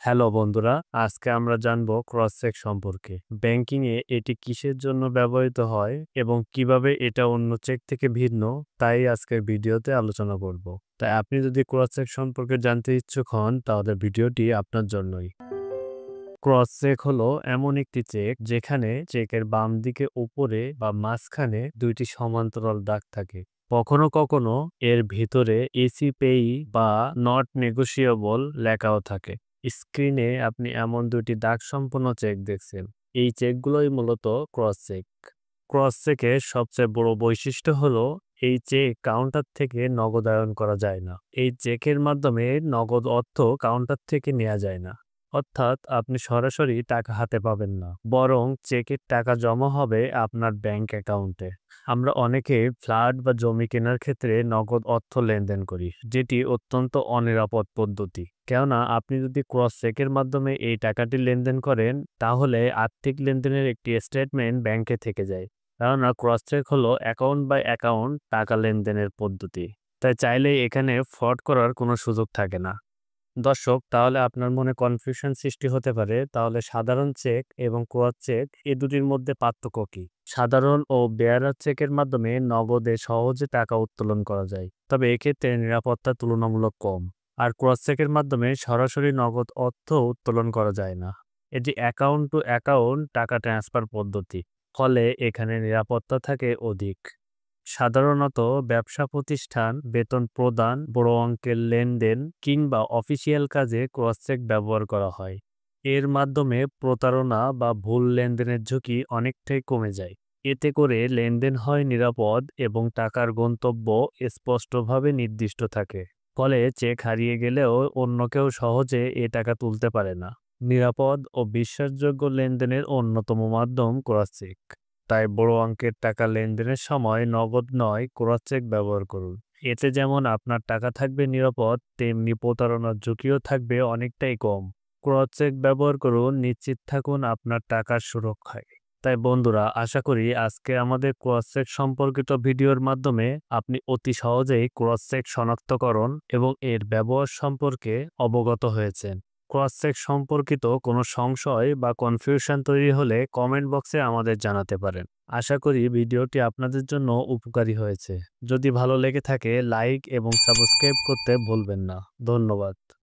Hello বন্ধুরা, আজকে আমরা জানবো ক্রস চেক সম্পর্কে। ব্যাংকিং এ এটি কিসের জন্য ব্যবহৃত হয় এবং কিভাবে এটা অন্য চেক থেকে ভিন্ন, তাই আজকের ভিডিওতে আলোচনা করব। তাই আপনি যদি ক্রস চেক সম্পর্কে জানতে ইচ্ছুক হন, তাহলে ভিডিওটি আপনার জন্যই। ক্রস চেক হলো এমন একটি চেক যেখানে চেকের বাম দিকে উপরে বা মাঝখানে দুইটি সমান্তরাল দাগ থাকে। কখনো কখনো এর ভিতরে এসি পেই বা নট নেগোশিয়েবল লেখাও থাকে। স্ক্রিনে আপনি এমন দুইটি দাগ সম্পন্ন চেক দেখছেন। এই চেকগুলোই মূলত ক্রস চেক। ক্রস চেকের সবচেয়ে বড় বৈশিষ্ট্য হলো এই চেক কাউন্টার থেকে নগদায়ন করা যায় না। এই চেকের মাধ্যমে নগদ অর্থ কাউন্টার থেকে নেওয়া যায় না। অর্থাৎ আপনি সরাসরি টাকা হাতে পাবেন না, বরং চেকের টাকা জমা হবে আপনার ব্যাংক অ্যাকাউন্টে। আমরা অনেকে ফ্ল্যাট বা জমি কেনার ক্ষেত্রে নগদ অর্থ লেনদেন করি, যেটি অত্যন্ত অনিরাপদ পদ্ধতি। কেননা আপনি যদি ক্রস চেকের মাধ্যমে এই টাকাটি লেনদেন করেন, তাহলে আর্থিক লেনদেনের একটি স্টেটমেন্ট ব্যাংকে থেকে যায়। কেননা ক্রস চেক হলো অ্যাকাউন্ট বাই অ্যাকাউন্ট টাকা লেনদেনের পদ্ধতি। তাই চাইলেই এখানে ফ্রড করার কোনো সুযোগ থাকে না। দর্শক, তাহলে আপনার মনে কনফিউশন সৃষ্টি হতে পারে, তাহলে সাধারণ চেক এবং ক্রস চেক এ দুটির মধ্যে পার্থক্য কি? সাধারণ ও বেয়ারার চেকের মাধ্যমে নগদে সহজে টাকা উত্তোলন করা যায়, তবে এক্ষেত্রে নিরাপত্তা তুলনামূলক কম। আর ক্রস চেকের মাধ্যমে সরাসরি নগদ অর্থ উত্তোলন করা যায় না। এটি অ্যাকাউন্ট টু অ্যাকাউন্ট টাকা ট্রান্সফার পদ্ধতি, ফলে এখানে নিরাপত্তা থাকে অধিক। সাধারণত ব্যবসা প্রতিষ্ঠান, বেতন প্রদান, বড় অঙ্কের লেনদেন কিংবা অফিসিয়াল কাজে ক্রস চেক ব্যবহার করা হয়। এর মাধ্যমে প্রতারণা বা ভুল লেনদেনের ঝুঁকি অনেকটাই কমে যায়। এতে করে লেনদেন হয় নিরাপদ এবং টাকার গন্তব্য স্পষ্টভাবে নির্দিষ্ট থাকে। ফলে চেক হারিয়ে গেলেও অন্য কেউ সহজে এ টাকা তুলতে পারে না। নিরাপদ ও বিশ্বাসযোগ্য লেনদেনের অন্যতম মাধ্যম ক্রস চেক। তাই বড় অঙ্কের টাকা লেনদেনের সময় নগদ নয়, ক্রস চেক ব্যবহার করুন। এতে যেমন আপনার টাকা থাকবে নিরাপদ, তেমনি প্রতারণার ঝুঁকিও থাকবে অনেকটাই কম। ক্রস চেক ব্যবহার করুন, নিশ্চিত থাকুন আপনার টাকার সুরক্ষায়। তাই বন্ধুরা, আশা করি আজকে আমাদের ক্রস চেক সম্পর্কিত ভিডিওর মাধ্যমে আপনি অতি সহজেই ক্রস চেক শনাক্তকরণ এবং এর ব্যবহার সম্পর্কে অবগত হয়েছেন। ক্রস চেক সম্পর্কিত কোনো সংশয় বা কনফিউশন তৈরি হলে কমেন্ট বক্সে আমাদের জানাতে পারেন। আশা করি ভিডিওটি আপনাদের জন্য উপকারী হয়েছে। যদি ভালো লেগে থাকে লাইক এবং সাবস্ক্রাইব করতে ভুলবেন না। ধন্যবাদ।